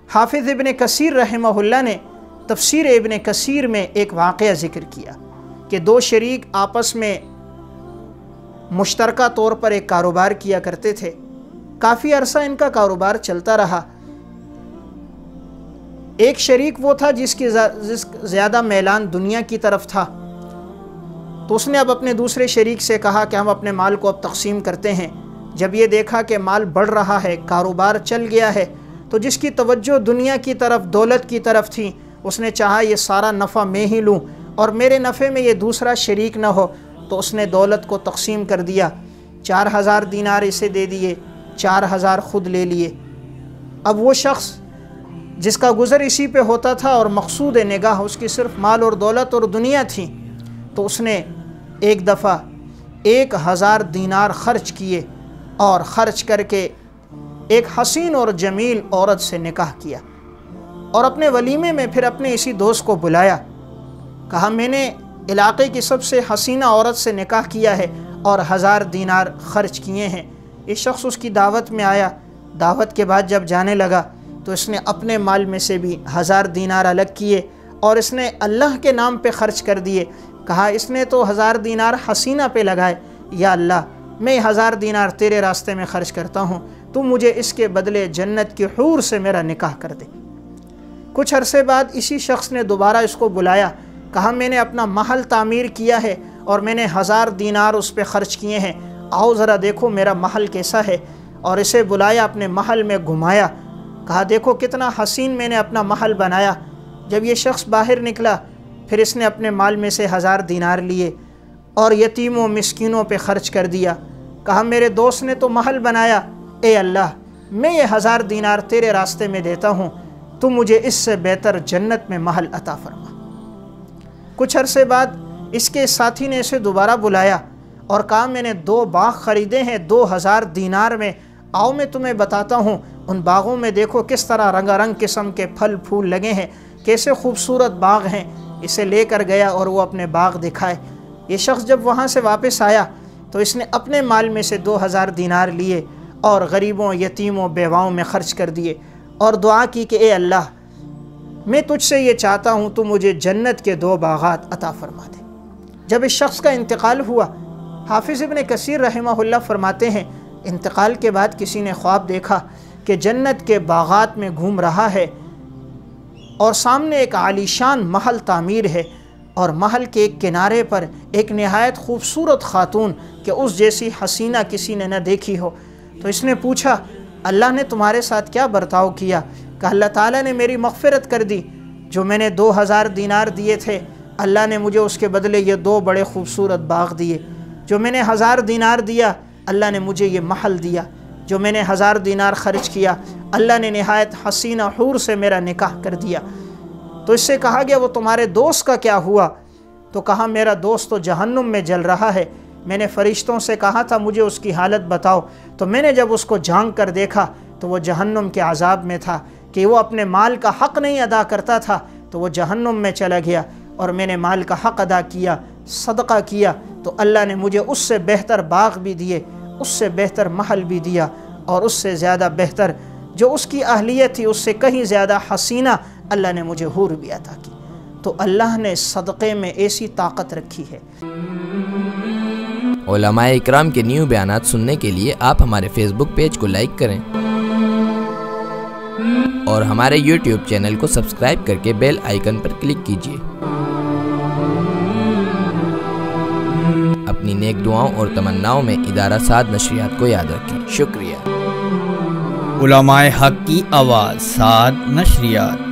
حافظ ابن کثیر رحمہ اللہ نے تفسیر ابن کثیر میں ایک واقعہ ذکر کیا کہ دو شریک آپس میں مشترکہ طور پر ایک کاروبار کیا کرتے تھے۔ کافی عرصہ ان کا کاروبار چلتا رہا۔ ایک شریک وہ تھا جس زیادہ میلان دنیا کی طرف تھا، تو اس نے اب اپنے دوسرے شریک سے کہا کہ ہم اپنے مال کو اب تقسیم کرتے ہیں۔ جب یہ دیکھا کہ مال بڑھ رہا ہے، کاروبار چل گیا ہے، تو جس کی توجہ دنیا کی طرف، دولت کی طرف تھی، اس نے چاہا یہ سارا نفع میں ہی لوں اور میرے نفع میں یہ دوسرا شریک نہ ہو، تو اس نے دولت کو تقسیم کر دیا۔ 4000 دینار اسے دے دیے، 4000 خود لے لیے۔ اب وہ شخص جس کا گزر اسی پہ ہوتا تھا اور مقصود نگاہ اس کی صرف مال اور دولت اور دنیا تھی، تو اس نے ایک دفعہ 1000 دینار خرچ کیے اور خرچ کر کے ایک حسین اور جمیل عورت سے نکاح کیا، اور اپنے ولیمے میں پھر اپنے اسی دوست کو بلایا، کہا میں نے علاقے کی سب سے حسینہ عورت سے نکاح کیا ہے اور 1000 دینار خرچ کیے ہیں۔ یہ شخص اس کی دعوت میں آیا۔ دعوت کے بعد جب جانے لگا تو اس نے اپنے مال میں سے بھی 1000 دینار الگ کیے اور اس نے اللہ کے نام پہ خرچ کر دیے۔ کہا اس نے تو 1000 دینار حسینہ پہ لگائے، یا اللہ میں 1000 دینار تیرے راستے میں خرچ کرتا ہوں، تو مجھے اس کے بدلے جنت کی حور سے میرا نکاح کر دے۔ کچھ عرصے بعد اسی شخص نے دوبارہ اس کو بلایا، کہا میں نے اپنا محل تعمیر کیا ہے اور میں نے 1000 دینار اس پہ خرچ کیے ہیں، آؤ ذرا دیکھو میرا محل کیسا ہے۔ اور اسے بلایا، اپنے محل میں گھمایا، کہا دیکھو کتنا حسین میں نے اپنا محل بنایا۔ جب یہ شخص باہر نکلا، پھر اس نے اپنے مال میں سے 1000 دینار لیے اور یتیموں مسکینوں پہ خرچ کر دیا۔ کہا میرے دوست نے تو محل بنایا، اے اللہ میں یہ 1000 دینار تیرے راستے میں دیتا ہوں، تو مجھے اس سے بہتر جنت میں محل عطا فرما۔ کچھ عرصے بعد اس کے ساتھی نے اسے دوبارہ بلایا اور کہا میں نے 2 باغ خریدے ہیں 2000 دینار میں، آؤ میں تمہیں بتاتا ہوں، ان باغوں میں دیکھو کس طرح رنگا رنگ قسم کے پھل پھول لگے ہیں، کیسے خوبصورت باغ ہیں۔ اسے لے کر گیا اور وہ اپنے باغ دکھائے۔ یہ شخص جب وہاں سے واپس آیا تو اس نے اپنے مال میں سے 2000 دینار لیے اور غریبوں، یتیموں، بیواؤں میں خرچ کر دیے اور دعا کی کہ اے اللہ میں تجھ سے یہ چاہتا ہوں تو مجھے جنت کے 2 باغات عطا فرما دے۔ جب اس شخص کا انتقال ہوا، حافظ ابن کثیر رحمہ اللہ فرماتے ہیں انتقال کے بعد کسی نے خواب دیکھا کہ جنت کے باغات میں گھوم رہا ہے اور سامنے ایک عالیشان محل تعمیر ہے، اور محل کے ایک کنارے پر ایک نہایت خوبصورت خاتون کہ اس جیسی حسینہ کسی نے نہ دیکھی ہو۔ تو اس نے پوچھا اللہ نے تمہارے ساتھ کیا برتاؤ کیا؟ کہ اللہ تعالیٰ نے میری مغفرت کر دی، جو میں نے 2000 دینار دیے تھے اللہ نے مجھے اس کے بدلے یہ 2 بڑے خوبصورت باغ دیے، جو میں نے 1000 دینار دیا اللہ نے مجھے یہ محل دیا، جو میں نے 1000 دینار خرچ کیا اللہ نے نہایت حسینہ حور سے میرا نکاح کر دیا۔ تو اس سے کہا گیا وہ تمہارے دوست کا کیا ہوا؟ تو کہا میرا دوست تو جہنم میں جل رہا ہے، میں نے فرشتوں سے کہا تھا مجھے اس کی حالت بتاؤ، تو میں نے جب اس کو جھانک کر دیکھا تو وہ جہنم کے عذاب میں تھا، کہ وہ اپنے مال کا حق نہیں ادا کرتا تھا تو وہ جہنم میں چلا گیا، اور میں نے مال کا حق ادا کیا، صدقہ کیا، تو اللہ نے مجھے اس سے بہتر باغ بھی دیے، اس سے بہتر محل بھی دیا، اور اس سے زیادہ بہتر جو اس کی اہلیت تھی اس سے کہیں زیادہ حسینہ اللہ نے مجھے حور بھی عطا کی۔ تو اللہ نے صدقے میں ایسی طاقت رکھی ہے۔ علماء اکرام کے نیو بیانات سننے کے لیے آپ ہمارے فیس بک پیج کو لائک کریں اور ہمارے یوٹیوب چینل کو سبسکرائب کر کے بیل آئیکن پر کلک کیجیے۔ اپنی نیک دعاؤں اور تمناؤں میں ادارہ سعد نشریات کو یاد رکھیں۔ شکریہ۔ علماء حق کی آواز، سعد نشریات۔